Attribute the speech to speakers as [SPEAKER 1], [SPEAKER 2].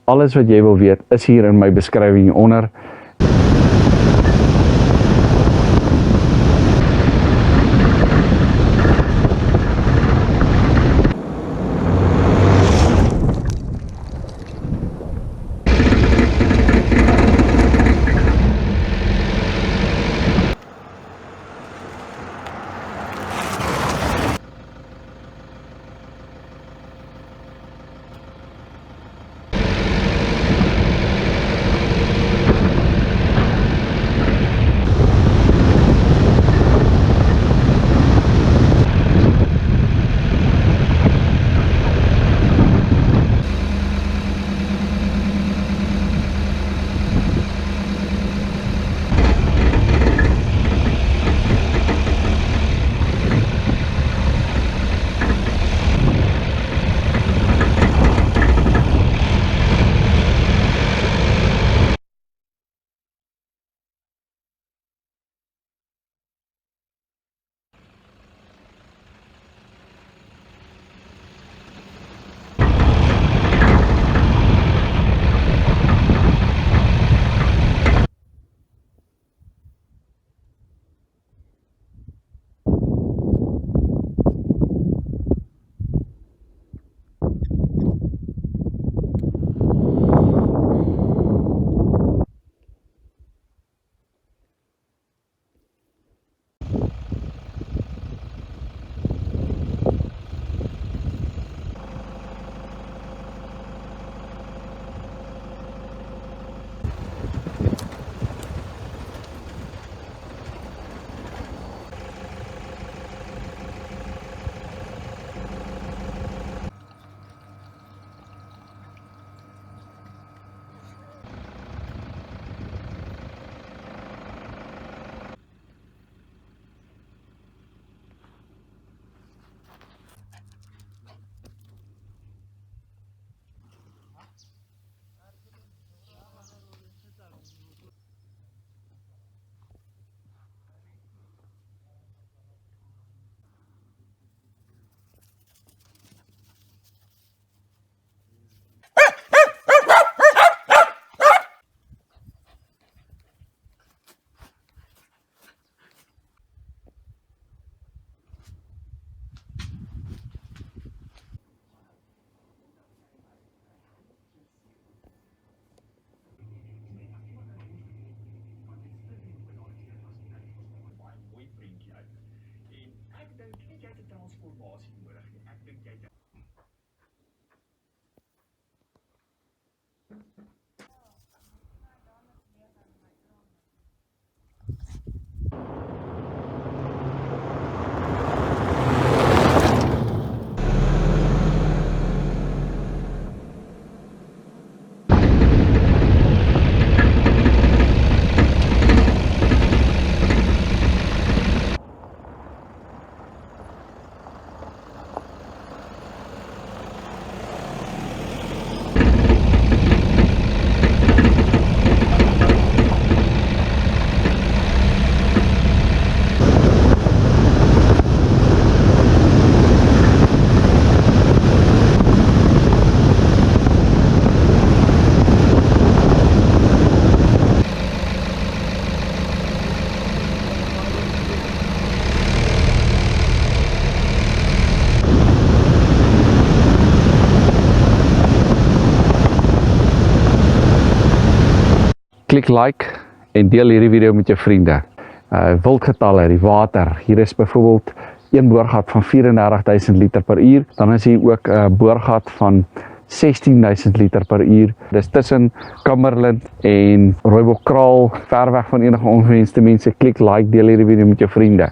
[SPEAKER 1] Alles wat jy wil weet is hier in my beskrywing hieronder. Klik like en deel hierdie video met jou vriende. Wildgetalle, die water. Hier is byvoorbeeld een boorgat van 34.000 liter per uur. Dan is hier ook 'n boorgat van 16.000 liter per uur. Dis tussen Cumberland en Rooibokkraal, ver weg van enige ongewenste mense. Klik like, deel hierdie video met jou vriende.